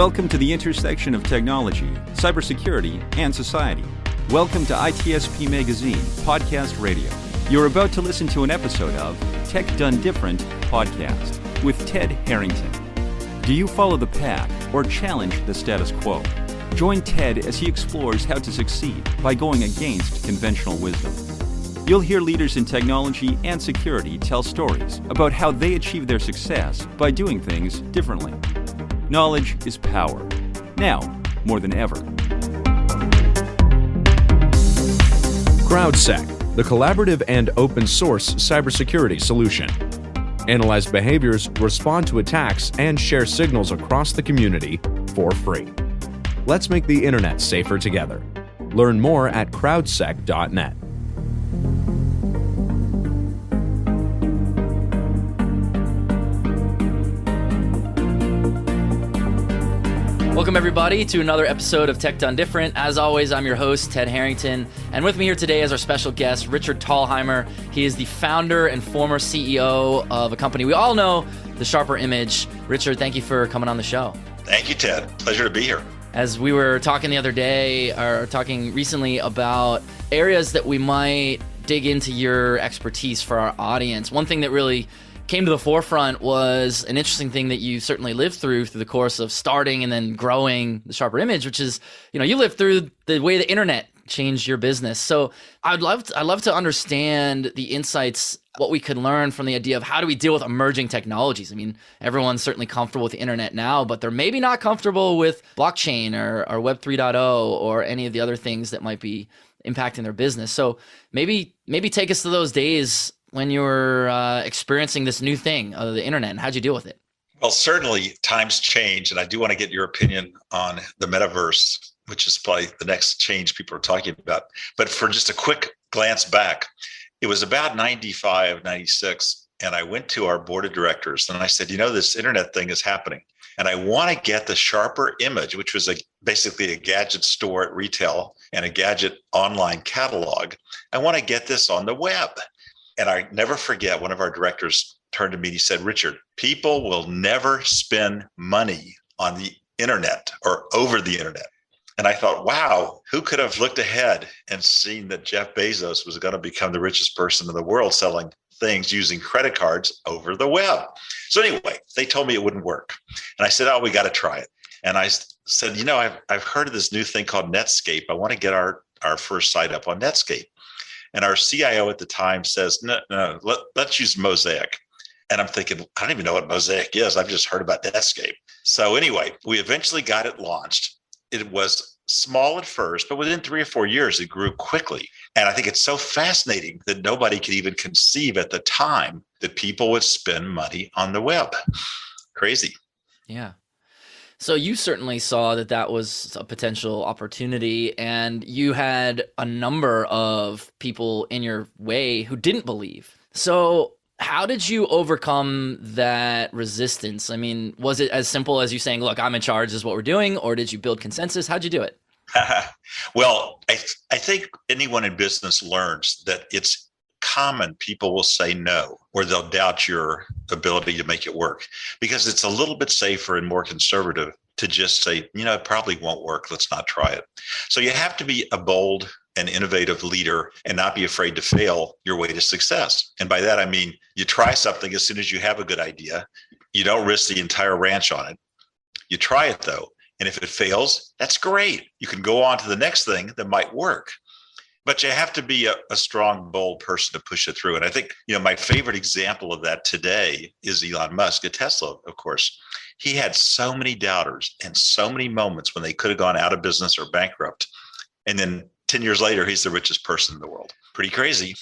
Welcome to the intersection of technology, cybersecurity, and society. Welcome to ITSP Magazine Podcast Radio. You're about to listen to an episode of Tech Done Different podcast with Ted Harrington. Do you follow the pack or challenge the status quo? Join Ted as he explores how to succeed by going against conventional wisdom. You'll hear leaders in technology and security tell stories about how they achieve their success by doing things differently. Knowledge is power. Now, more than ever. CrowdSec, the collaborative and open source cybersecurity solution. Analyze behaviors, respond to attacks, and share signals across the community for free. Let's make the internet safer together. Learn more at crowdsec.net. Welcome, everybody, to another episode of Tech Done Different. As always, I'm your host, Ted Harrington, and with me here today is our special guest, Richard Thalheimer. He is the founder and former CEO of a company we all know, The Sharper Image. Richard, thank you for coming on the show. Thank you, Ted. Pleasure to be here. As we were talking the other day, or talking recently about areas that we might dig into your expertise for our audience, one thing that really came to the forefront was an interesting thing that you certainly lived through the course of starting and then growing The Sharper Image, which is, you lived through the way the internet changed your business. So I'd love to understand the insights, what we could learn from the idea of how do we deal with emerging technologies. I mean, everyone's certainly comfortable with the internet now, but they're maybe not comfortable with blockchain or Web 3.0 or any of the other things that might be impacting their business. So maybe take us to those days when you were experiencing this new thing, the internet, and how'd you deal with it? Well, certainly times change, and I do want to get your opinion on the metaverse, which is probably the next change people are talking about. But for just a quick glance back, it was about 95, 96, and I went to our board of directors, and I said, this internet thing is happening, and I want to get the Sharper Image, which was basically a gadget store at retail and a gadget online catalog. I want to get this on the web. And I never forget, one of our directors turned to me and he said, Richard, people will never spend money on the internet or over the internet. And I thought, wow, who could have looked ahead and seen that Jeff Bezos was going to become the richest person in the world selling things using credit cards over the web? So anyway, they told me it wouldn't work. And I said, we got to try it. And I said, I've heard of this new thing called Netscape. I want to get our first site up on Netscape. And our CIO at the time says, no, let's use Mosaic. And I'm thinking, I don't even know what Mosaic is. I've just heard about Netscape. So anyway, we eventually got it launched. It was small at first, but within 3 or 4 years, it grew quickly. And I think it's so fascinating that nobody could even conceive at the time that people would spend money on the web. Crazy. Yeah. So you certainly saw that was a potential opportunity, and you had a number of people in your way who didn't believe. So how did you overcome that resistance? I mean, was it as simple as you saying, look, I'm in charge, this is what we're doing, or did you build consensus? How'd you do it? Well, I think anyone in business learns that it's common people will say no, or they'll doubt your ability to make it work, because it's a little bit safer and more conservative to just say, it probably won't work. Let's not try it. So you have to be a bold and innovative leader and not be afraid to fail your way to success. And by that, I mean, you try something as soon as you have a good idea. You don't risk the entire ranch on it. You try it though. And if it fails, that's great. You can go on to the next thing that might work. But you have to be a strong, bold person to push it through. And I think, my favorite example of that today is Elon Musk at Tesla, of course. He had so many doubters and so many moments when they could have gone out of business or bankrupt. And then 10 years later, he's the richest person in the world. Pretty crazy.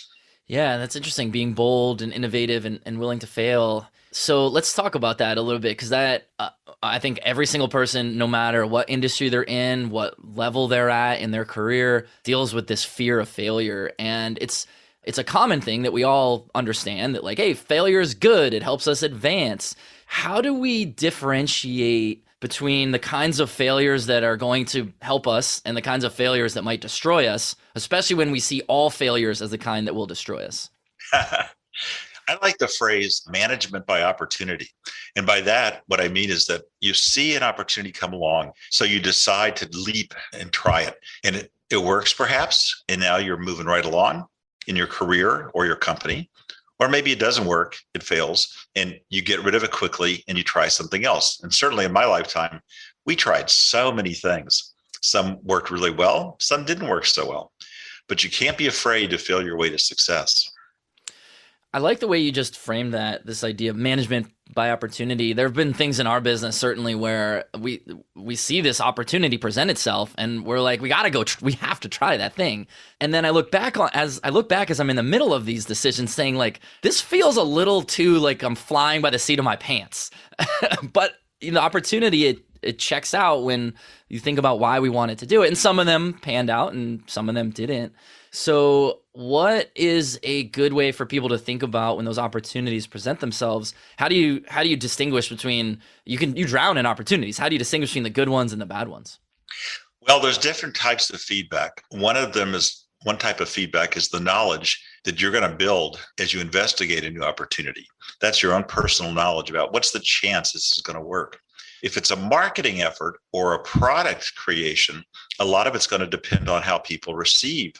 Yeah, that's interesting, being bold and innovative and willing to fail. So let's talk about that a little bit, because that I think every single person, no matter what industry they're in, what level they're at in their career, deals with this fear of failure. And it's a common thing that we all understand that, like, hey, failure is good. It helps us advance. How do we differentiate between the kinds of failures that are going to help us and the kinds of failures that might destroy us, especially when we see all failures as the kind that will destroy us? I like the phrase management by opportunity. And by that, what I mean is that you see an opportunity come along, so you decide to leap and try it. And it works perhaps, and now you're moving right along in your career or your company. Or maybe it doesn't work, it fails, and you get rid of it quickly and you try something else. And certainly in my lifetime, we tried so many things. Some worked really well, some didn't work so well. But you can't be afraid to fail your way to success. I like the way you just framed that, this idea of management by opportunity. There have been things in our business certainly where we see this opportunity present itself and we're like, we got to go, we have to try that thing. And then I look back as I'm in the middle of these decisions saying like, this feels a little too like I'm flying by the seat of my pants. But the opportunity, it checks out when you think about why we wanted to do it. And some of them panned out and some of them didn't. So what is a good way for people to think about when those opportunities present themselves? How do you distinguish between, you drown in opportunities. How do you distinguish between the good ones and the bad ones? Well, there's different types of feedback. One type of feedback is the knowledge that you're going to build as you investigate a new opportunity. That's your own personal knowledge about what's the chance this is going to work. If it's a marketing effort or a product creation, a lot of it's going to depend on how people receive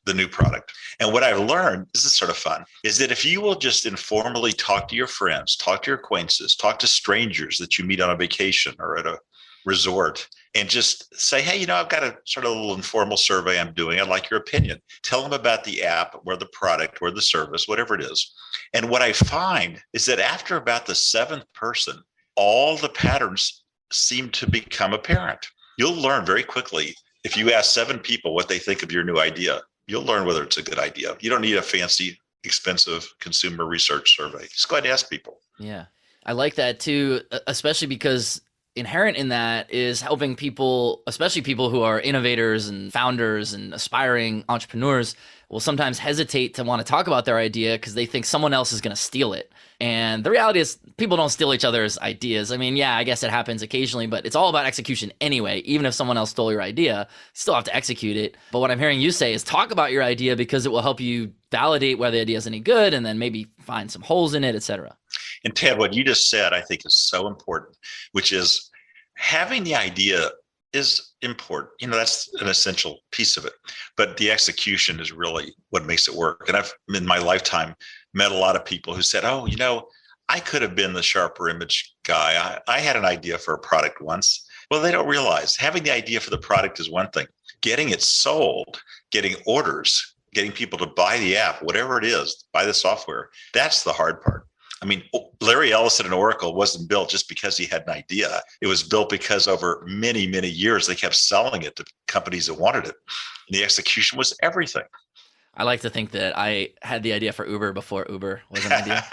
the new product. And what I've learned, this is sort of fun, is that if you will just informally talk to your friends, talk to your acquaintances, talk to strangers that you meet on a vacation or at a resort, and just say, hey, I've got a sort of little informal survey I'm doing. I'd like your opinion. Tell them about the app or the product or the service, whatever it is. And what I find is that after about the seventh person, all the patterns seem to become apparent. You'll learn very quickly if you ask 7 people what they think of your new idea. You'll learn whether it's a good idea. You don't need a fancy, expensive consumer research survey. Just go ahead and ask people. Yeah, I like that too, especially because inherent in that is helping people, especially people who are innovators and founders and aspiring entrepreneurs, will sometimes hesitate to want to talk about their idea because they think someone else is going to steal it. And the reality is people don't steal each other's ideas. I mean, yeah, I guess it happens occasionally, but it's all about execution anyway. Even if someone else stole your idea, you still have to execute it. But what I'm hearing you say is talk about your idea because it will help you validate whether the idea is any good and then maybe find some holes in it, et cetera. And Ted, what you just said, I think is so important, which is having the idea is important. That's an essential piece of it. But the execution is really what makes it work. And I've, in my lifetime, met a lot of people who said, oh, I could have been the sharper image guy. I had an idea for a product once. Well, they don't realize having the idea for the product is one thing. Getting it sold, getting orders, getting people to buy the app, whatever it is, buy the software, that's the hard part. I mean, Larry Ellison at Oracle wasn't built just because he had an idea. It was built because over many, many years, they kept selling it to companies that wanted it. And the execution was everything. I like to think that I had the idea for Uber before Uber was an idea.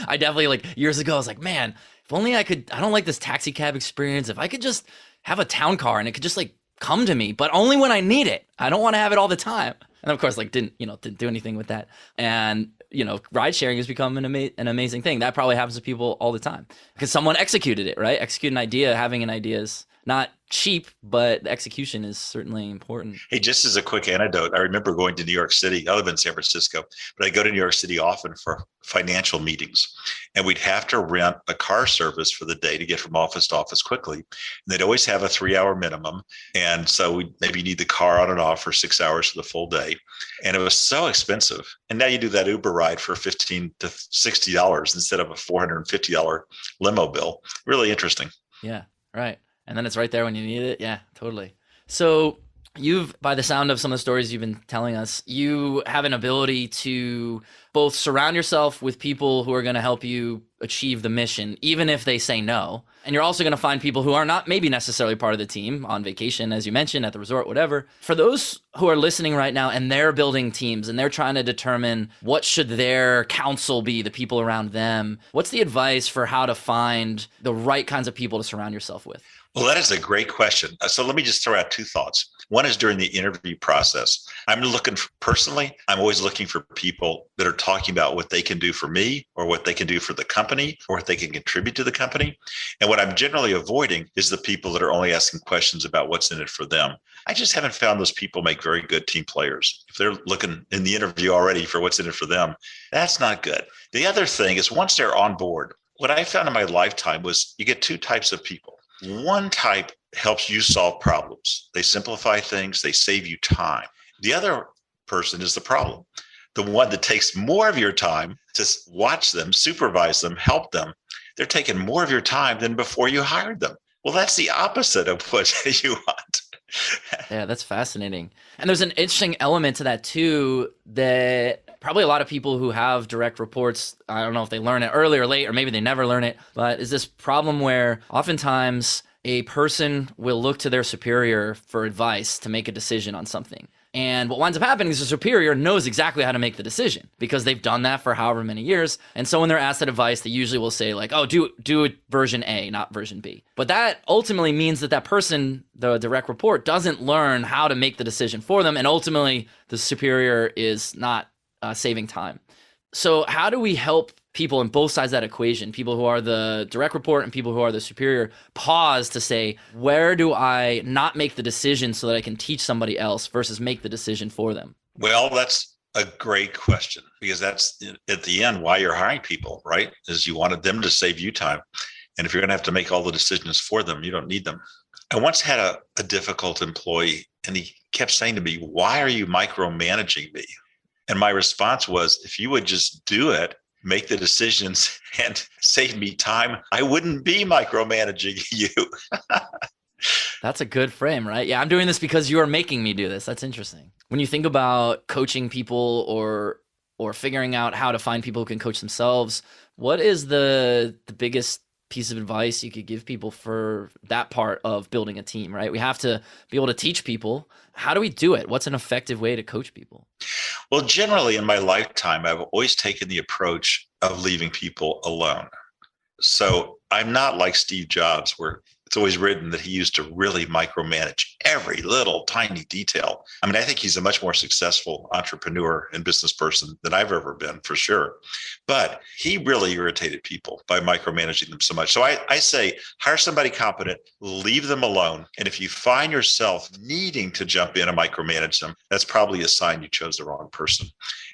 I definitely, years ago, I was like, man, if only I don't like this taxi cab experience. If I could just have a town car and it could just come to me, but only when I need it. I don't want to have it all the time. And of course, didn't do anything with that. And, ride sharing has become an amazing thing. That probably happens to people all the time because someone executed it, right? Execute an idea. Having an idea is not cheap, but the execution is certainly important. Hey, just as a quick anecdote, I remember going to New York City. I live in San Francisco, but I go to New York City often for financial meetings. And we'd have to rent a car service for the day to get from office to office quickly. And they'd always have a 3-hour minimum. And so we maybe need the car on and off for 6 hours for the full day. And it was so expensive. And now you do that Uber ride for $15 to $60 instead of a $450 limo bill. Really interesting. Yeah, right. And then it's right there when you need it. Yeah, totally. So by the sound of some of the stories you've been telling us, you have an ability to both surround yourself with people who are going to help you achieve the mission, even if they say no. And you're also going to find people who are not maybe necessarily part of the team on vacation, as you mentioned, at the resort, whatever. For those who are listening right now and they're building teams and they're trying to determine what should their counsel be, the people around them, what's the advice for how to find the right kinds of people to surround yourself with? Well, that is a great question. So let me just throw out 2 thoughts. One is during the interview process. I'm always looking for people that are talking about what they can do for me or what they can do for the company or what they can contribute to the company. And what I'm generally avoiding is the people that are only asking questions about what's in it for them. I just haven't found those people make very good team players. If they're looking in the interview already for what's in it for them, that's not good. The other thing is once they're on board, what I found in my lifetime was you get two types of people. One type helps you solve problems. They simplify things. They save you time. The other person is the problem. The one that takes more of your time to watch them, supervise them, help them. They're taking more of your time than before you hired them. Well, that's the opposite of what you want. Yeah, that's fascinating. And there's an interesting element to that too, that probably a lot of people who have direct reports, I don't know if they learn it early or late, or maybe they never learn it, but is this problem where oftentimes a person will look to their superior for advice to make a decision on something. And what winds up happening is the superior knows exactly how to make the decision because they've done that for however many years. And so when they're asked that advice, they usually will say like, oh, do it version A, not version B. But that ultimately means that person, the direct report, doesn't learn how to make the decision for them. And ultimately, the superior is not saving time. So how do we help people on both sides of that equation, people who are the direct report and people who are the superior, pause to say, where do I not make the decision so that I can teach somebody else versus make the decision for them? Well, that's a great question because that's at the end why you're hiring people, right? Is you wanted them to save you time. And if you're going to have to make all the decisions for them, you don't need them. I once had a difficult employee and he kept saying to me, why are you micromanaging me? And my response was, if you would just do it, make the decisions and save me time, I wouldn't be micromanaging you. That's a good frame, right? Yeah, I'm doing this because you are making me do this. That's interesting. When you think about coaching people or figuring out how to find people who can coach themselves, what is the biggest piece of advice you could give people for that part of building a team, right? We have to be able to teach people. How do we do it? What's an effective way to coach people? Well, generally in my lifetime, I've always taken the approach of leaving people alone. So I'm not like Steve Jobs, where it's always written that he used to really micromanage every little tiny detail. I mean, I think he's a much more successful entrepreneur and business person than I've ever been, for sure. But he really irritated people by micromanaging them so much. So I say, hire somebody competent, leave them alone. And if you find yourself needing to jump in and micromanage them, that's probably a sign you chose the wrong person.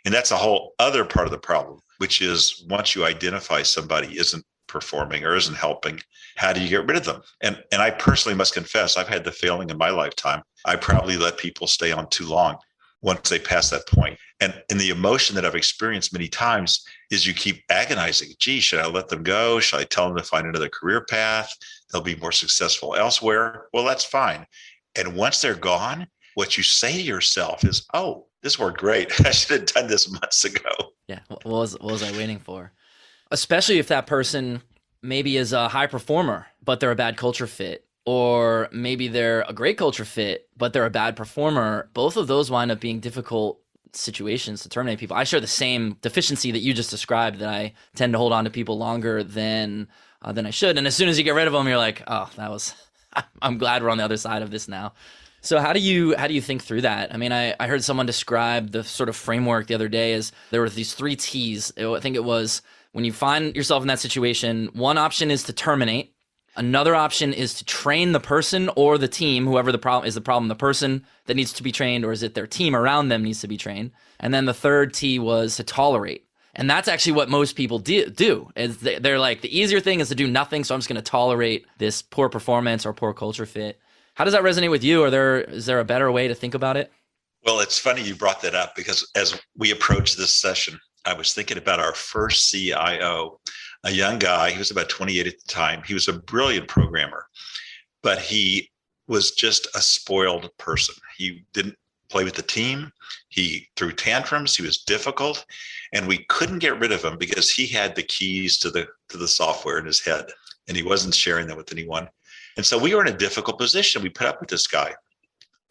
And that's a whole other part of the problem, which is once you identify somebody isn't performing or isn't helping, how do you get rid of them? And I personally must confess, I've had the failing in my lifetime. I probably let people stay on too long once they pass that point. And the emotion that I've experienced many times is you keep agonizing. Gee, should I let them go? Should I tell them to find another career path? They'll be more successful elsewhere. Well, that's fine. And once they're gone, what you say to yourself is, oh, this worked great. I should have done this months ago. Yeah. What was I waiting for? Especially if that person maybe is a high performer, but they're a bad culture fit, or maybe they're a great culture fit, but they're a bad performer. Both of those wind up being difficult situations to terminate people. I share the same deficiency that you just described, that I tend to hold on to people longer than I should. And as soon as you get rid of them, you're like, oh, I'm glad we're on the other side of this now. So how do you think through that? I mean, I heard someone describe the sort of framework the other day as there were these 3 T's. I think it was, when you find yourself in that situation, one option is to terminate. Another option is to train the person or the team, whoever the person that needs to be trained, or is it their team around them needs to be trained? And then the third T was to tolerate. And that's actually what most people do. Is they're like, the easier thing is to do nothing, so I'm just going to tolerate this poor performance or poor culture fit. How does that resonate with you? Is there a better way to think about it? Well, it's funny you brought that up because as we approach this session, I was thinking about our first CIO, a young guy. He was about 28 at the time. He was a brilliant programmer, but he was just a spoiled person. He didn't play with the team. He threw tantrums. He was difficult, and we couldn't get rid of him because he had the keys to the software in his head, and he wasn't sharing them with anyone. And so we were in a difficult position. We put up with this guy.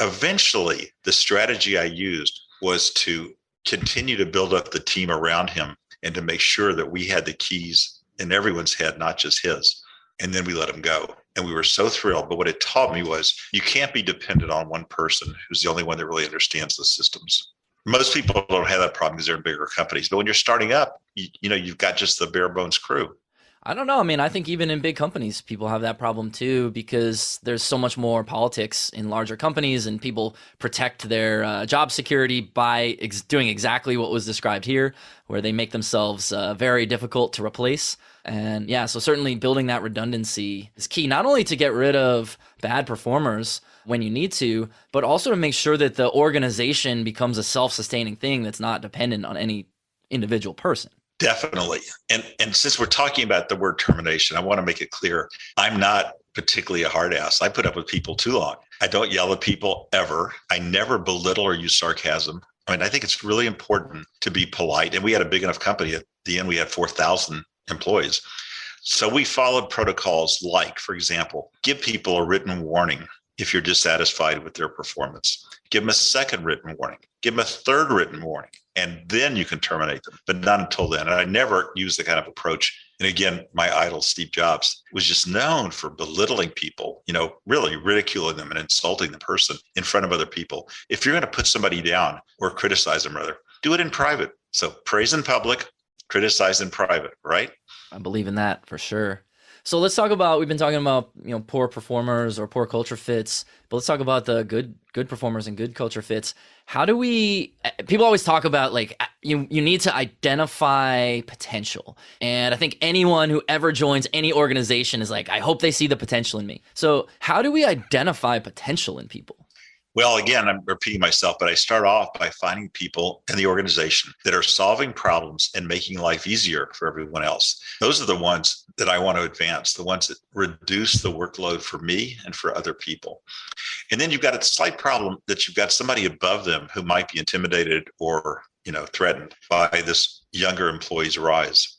Eventually, the strategy I used was to continue to build up the team around him and to make sure that we had the keys in everyone's head, not just his. and then we let them go. And we were so thrilled. But what it taught me was you can't be dependent on one person who's the only one that really understands the systems. Most people don't have that problem because they're in bigger companies. But when you're starting up, you've got just the bare bones crew. I don't know. I mean, I think even in big companies, people have that problem too, because there's so much more politics in larger companies, and people protect their job security by doing exactly what was described here, where they make themselves very difficult to replace. And yeah, so certainly building that redundancy is key, not only to get rid of bad performers when you need to, but also to make sure that the organization becomes a self-sustaining thing that's not dependent on any individual person. Definitely. And since we're talking about the word termination, I want to make it clear, I'm not particularly a hard ass. I put up with people too long. I don't yell at people ever. I never belittle or use sarcasm. I mean, I think it's really important to be polite. And we had a big enough company. At the end, we had 4,000 employees. So we followed protocols like, for example, give people a written warning if you're dissatisfied with their performance. Give them a second written warning. Give them a third written warning. And then you can terminate them, but not until then. And I never used the kind of approach. And again, my idol, Steve Jobs, was just known for belittling people, really ridiculing them and insulting the person in front of other people. If you're going to put somebody down or criticize them, rather, do it in private. So praise in public, criticize in private, right? I believe in that for sure. So let's talk about, we've been talking about, poor performers or poor culture fits, but let's talk about the good performers and good culture fits. How do people always talk about you need to identify potential. And I think anyone who ever joins any organization is like, I hope they see the potential in me. So how do we identify potential in people? Well, again, I'm repeating myself, but I start off by finding people in the organization that are solving problems and making life easier for everyone else. Those are the ones that I want to advance, the ones that reduce the workload for me and for other people. And then you've got a slight problem that you've got somebody above them who might be intimidated or, threatened by this younger employee's rise.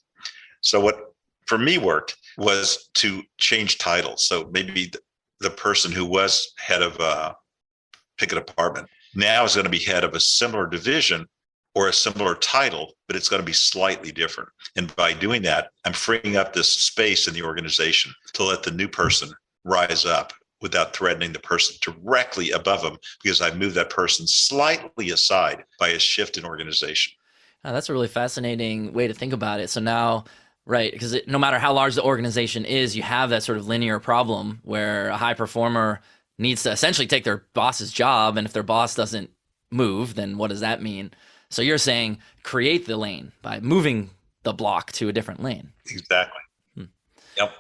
So what for me worked was to change titles. So maybe the person who was head of pick a department now is going to be head of a similar division or a similar title, but it's going to be slightly different. And by doing that, I'm freeing up this space in the organization to let the new person rise up without threatening the person directly above them, because I moved that person slightly aside by a shift in organization. That's a really fascinating way to think about it. So now, right, because no matter how large the organization is, you have that sort of linear problem where a high performer needs to essentially take their boss's job. And if their boss doesn't move, then what does that mean? So you're saying create the lane by moving the block to a different lane. Exactly. Yep.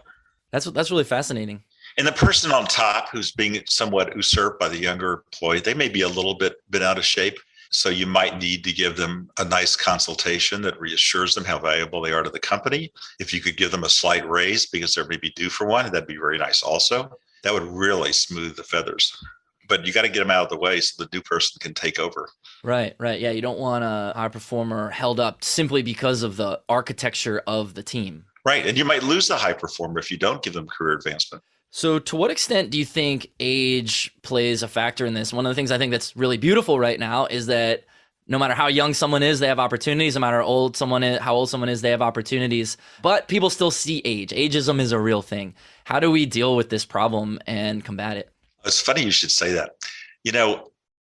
That's really fascinating. And the person on top who's being somewhat usurped by the younger employee, they may be a little bit out of shape. So you might need to give them a nice consultation that reassures them how valuable they are to the company. If you could give them a slight raise because they're maybe due for one, that'd be very nice also. That would really smooth the feathers. But you got to get them out of the way so the new person can take over. Right. Yeah, you don't want a high performer held up simply because of the architecture of the team. Right. And you might lose the high performer if you don't give them career advancement. So to what extent do you think age plays a factor in this? One of the things I think that's really beautiful right now is that no matter how young someone is, they have opportunities. No matter how old someone is, they have opportunities. But people still see age. Ageism is a real thing. How do we deal with this problem and combat it? It's funny you should say that.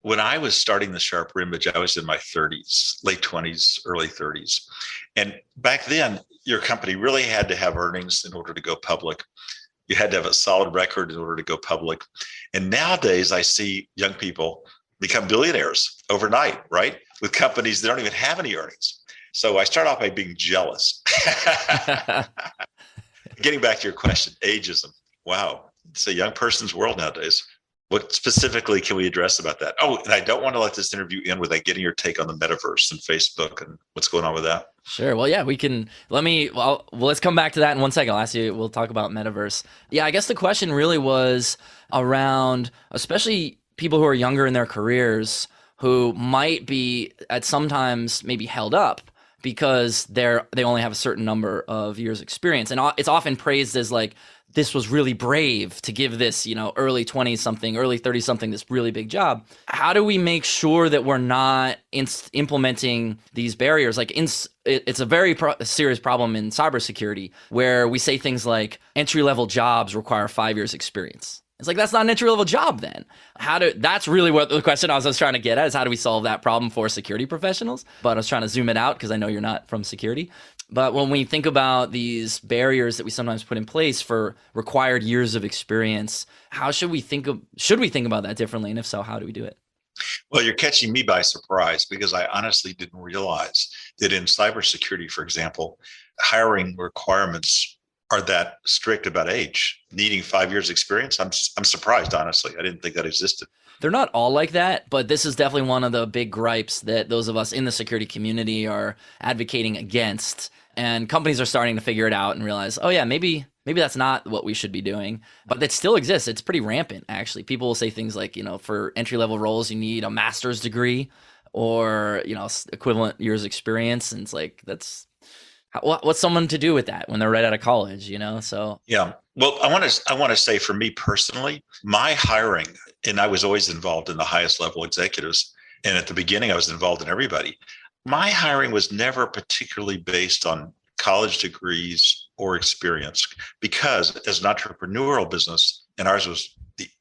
When I was starting the Sharper Image, I was in my 30s, late 20s, early 30s. And back then, your company really had to have earnings in order to go public. You had to have a solid record in order to go public. And nowadays, I see young people become billionaires overnight, right? With companies that don't even have any earnings. So I start off by being jealous. Getting back to your question, ageism. Wow. It's a young person's world nowadays. What specifically can we address about that? Oh, and I don't want to let this interview end without getting your take on the metaverse and Facebook and what's going on with that. Sure. Well, yeah, we can. Let's come back to that in 1 second. We'll talk about metaverse. Yeah, I guess the question really was around, especially people who are younger in their careers who might be at sometimes maybe held up because they only have a certain number of years experience. And it's often praised as like this was really brave to give this, early 20 something, early 30 something, this really big job. How do we make sure that we're not implementing these barriers? Like it's a very serious problem in cybersecurity where we say things like entry-level jobs require 5 years experience. It's like, that's not an entry-level job then. That's really what the question I was trying to get at, is how do we solve that problem for security professionals? But I was trying to zoom it out because I know you're not from security. But when we think about these barriers that we sometimes put in place for required years of experience, how should we think about that differently? And if so, how do we do it? Well, you're catching me by surprise because I honestly didn't realize that in cybersecurity, for example, hiring requirements are that strict about age, needing 5 years experience. I'm surprised, honestly. I didn't think that existed. They're not all like that, but this is definitely one of the big gripes that those of us in the security community are advocating against. And companies are starting to figure it out and realize, oh yeah, maybe that's not what we should be doing. But it still exists. It's pretty rampant, actually. People will say things like, for entry-level roles, you need a master's degree or, equivalent years experience. And it's like, what's someone to do with that when they're right out of college, So yeah. Well, I want to say, for me personally, my hiring, and I was always involved in the highest level executives, and at the beginning I was involved in everybody. My hiring was never particularly based on college degrees or experience, because as an entrepreneurial business, and ours was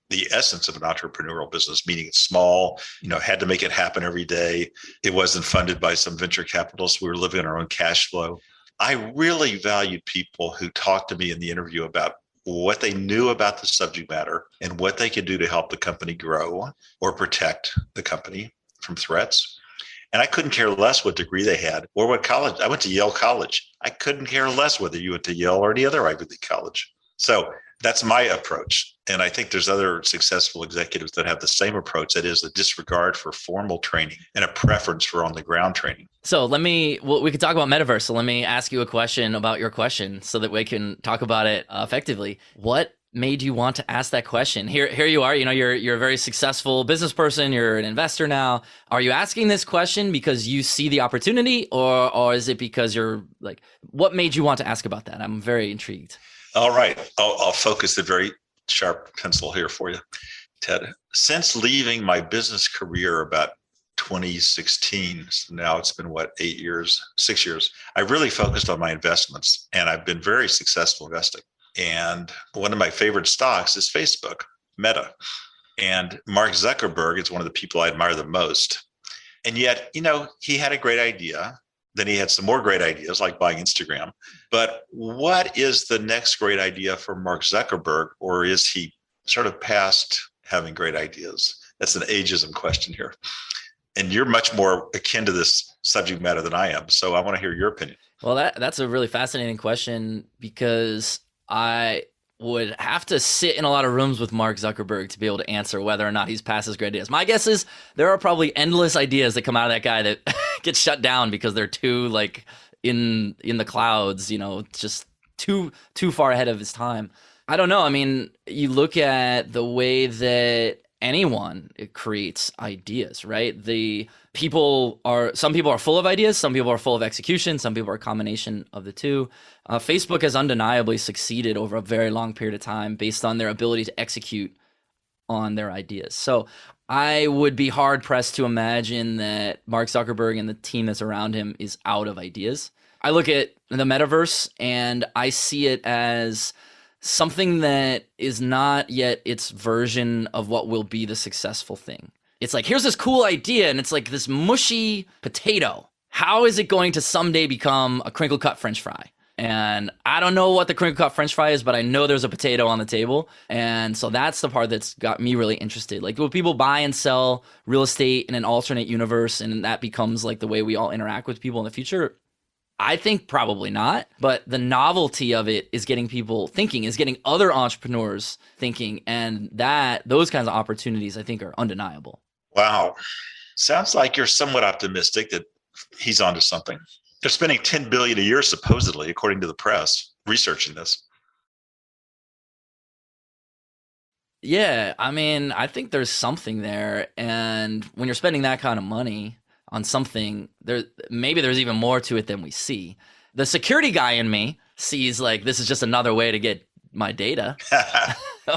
the essence of an entrepreneurial business, meaning it's small, had to make it happen every day. It wasn't funded by some venture capitalists. We were living on our own cash flow. I really valued people who talked to me in the interview about what they knew about the subject matter and what they could do to help the company grow or protect the company from threats. And I couldn't care less what degree they had or what college. I went to Yale College. I couldn't care less whether you went to Yale or any other Ivy League college. So that's my approach. And I think there's other successful executives that have the same approach. That is a disregard for formal training and a preference for on-the-ground training. So we could talk about metaverse. So let me ask you a question about your question so that we can talk about it effectively. What made you want to ask that question? Here you are, you're a very successful business person, you're an investor now. Are you asking this question because you see the opportunity, or is it because you're like, what made you want to ask about that? I'm very intrigued. All right. I'll focus the very sharp pencil here for you, Ted. Since leaving my business career about 2016, so now it's been 6 years, I really focused on my investments, and I've been very successful investing. And one of my favorite stocks is Facebook, Meta. And Mark Zuckerberg is one of the people I admire the most. And yet, he had a great idea. Then he had some more great ideas, like buying Instagram. But what is the next great idea for Mark Zuckerberg? Or is he sort of past having great ideas? That's an ageism question here. And you're much more akin to this subject matter than I am. So I want to hear your opinion. Well, that's a really fascinating question, because I would have to sit in a lot of rooms with Mark Zuckerberg to be able to answer whether or not he's past his great ideas. My guess is there are probably endless ideas that come out of that guy that get shut down because they're too in the clouds, just too far ahead of his time. I don't know. I mean, you look at the way that anyone creates ideas, right? Some people are full of ideas, some people are full of execution, some people are a combination of the two. Facebook has undeniably succeeded over a very long period of time based on their ability to execute on their ideas. So I would be hard pressed to imagine that Mark Zuckerberg and the team that's around him is out of ideas. I look at the metaverse and I see it as something that is not yet its version of what will be the successful thing. It's like, here's this cool idea, and it's like this mushy potato. How is it going to someday become a crinkle cut French fry? And I don't know what the crinkle cut French fry is, but I know there's a potato on the table. And so that's the part that's got me really interested. Like, will people buy and sell real estate in an alternate universe, and that becomes like the way we all interact with people in the future? I think probably not, but the novelty of it is getting people thinking, is getting other entrepreneurs thinking, and those kinds of opportunities I think are undeniable. Wow. Sounds like you're somewhat optimistic that he's onto something. They're spending $10 billion a year, supposedly, according to the press, researching this. Yeah, I mean, I think there's something there, and when you're spending that kind of money on something, maybe there's even more to it than we see. The security guy in me sees like this is just another way to get my data.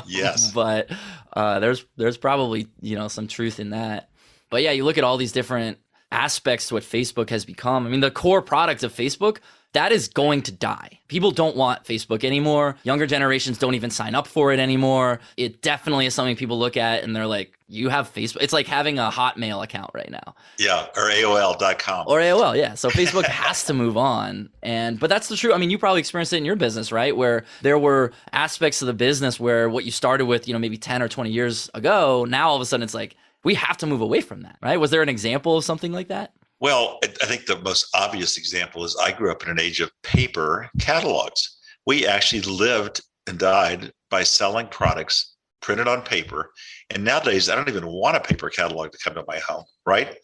Yes. But there's probably, some truth in that. But yeah, you look at all these different aspects to what Facebook has become. I mean, the core product of Facebook, that is going to die. People don't want Facebook anymore. Younger generations don't even sign up for it anymore. It definitely is something people look at and they're like, you have Facebook. It's like having a Hotmail account right now. Yeah, or AOL.com. Or AOL, yeah. So Facebook has to move on. But that's the truth. I mean, you probably experienced it in your business, right? Where there were aspects of the business where what you started with, maybe 10 or 20 years ago, now all of a sudden it's like, we have to move away from that, right? Was there an example of something like that? Well, I think the most obvious example is I grew up in an age of paper catalogs. We actually lived and died by selling products printed on paper. And nowadays, I don't even want a paper catalog to come to my home, right?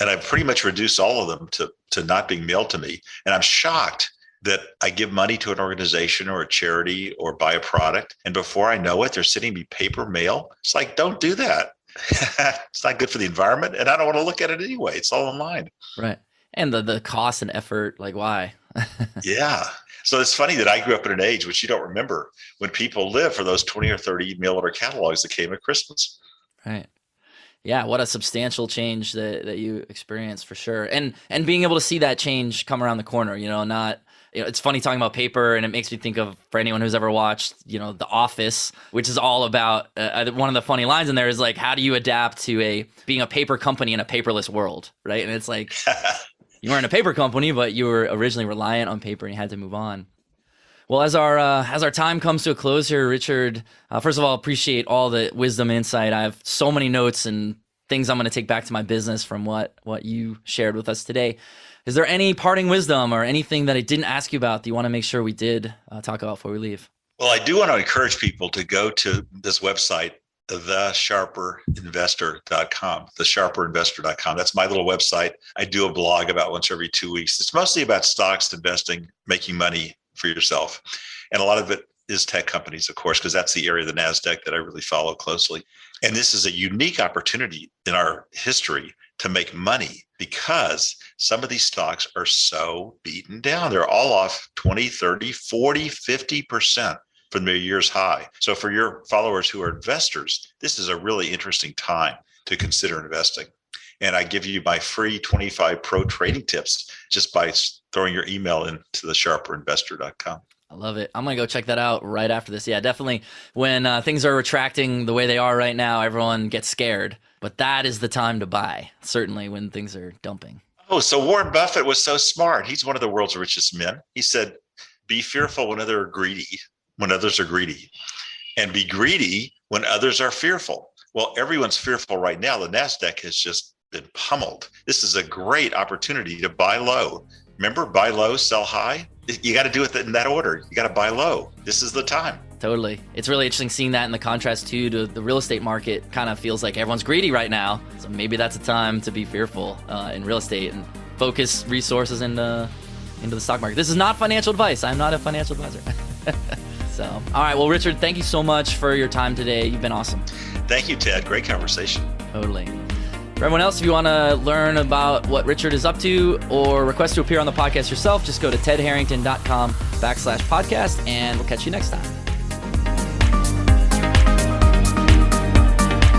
And I've pretty much reduced all of them to not being mailed to me. And I'm shocked that I give money to an organization or a charity or buy a product. And before I know it, they're sending me paper mail. It's like, don't do that. It's not good for the environment, and I don't want to look at it anyway. It's all online. Right. And the cost and effort, like why? Yeah. So it's funny that I grew up in an age which you don't remember when people lived for those 20 or 30 mail order catalogs that came at Christmas. Right. Yeah. What a substantial change that you experienced for sure. And being able to see that change come around the corner, it's funny talking about paper, and it makes me think of, for anyone who's ever watched, The Office, which is all about one of the funny lines in there is like, how do you adapt to being a paper company in a paperless world, right? And it's like, you weren't a paper company, but you were originally reliant on paper and you had to move on. Well, as our time comes to a close here, Richard, first of all, appreciate all the wisdom and insight. I have so many notes and things I'm going to take back to my business from what you shared with us today. Is there any parting wisdom or anything that I didn't ask you about that you want to make sure we did talk about before we leave? Well, I do want to encourage people to go to this website, thesharperinvestor.com, thesharperinvestor.com. That's my little website. I do a blog about once every 2 weeks. It's mostly about stocks, investing, making money for yourself. And a lot of it is tech companies, of course, because that's the area of the NASDAQ that I really follow closely. And this is a unique opportunity in our history to make money because some of these stocks are so beaten down. They're all off 20, 30, 40, 50% from their year's high. So for your followers who are investors, this is a really interesting time to consider investing. And I give you my free 25 pro trading tips just by throwing your email into thesharperinvestor.com. I love it. I'm going to go check that out right after this. Yeah, definitely. When things are retracting the way they are right now, everyone gets scared. But that is the time to buy, certainly when things are dumping. Oh, so Warren Buffett was so smart. He's one of the world's richest men. He said, be fearful when others are greedy, and be greedy when others are fearful. Well, everyone's fearful right now. The NASDAQ has just been pummeled. This is a great opportunity to buy low. Remember, buy low, sell high. You got to do it in that order. You got to buy low. This is the time. Totally. It's really interesting seeing that in the contrast too to the real estate market. Kind of feels like everyone's greedy right now. So maybe that's a time to be fearful in real estate and focus resources into the stock market. This is not financial advice. I'm not a financial advisor. So, all right. Well, Richard, thank you so much for your time today. You've been awesome. Thank you, Ted. Great conversation. Totally. For everyone else, if you want to learn about what Richard is up to or request to appear on the podcast yourself, just go to tedharrington.com/podcast, and we'll catch you next time.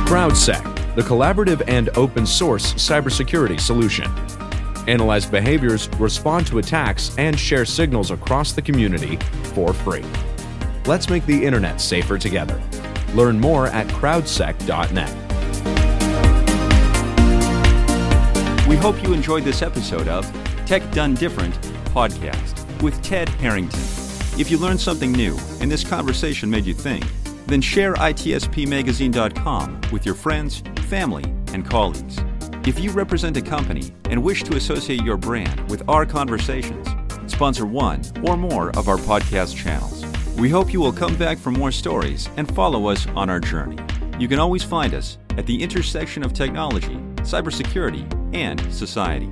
CrowdSec, the collaborative and open source cybersecurity solution. Analyze behaviors, respond to attacks, and share signals across the community for free. Let's make the internet safer together. Learn more at crowdsec.net. We hope you enjoyed this episode of Tech Done Different podcast with Ted Harrington. If you learned something new and this conversation made you think, then share itspmagazine.com with your friends, family, and colleagues. If you represent a company and wish to associate your brand with our conversations, sponsor one or more of our podcast channels. We hope you will come back for more stories and follow us on our journey. You can always find us at the intersection of technology, cybersecurity, and society.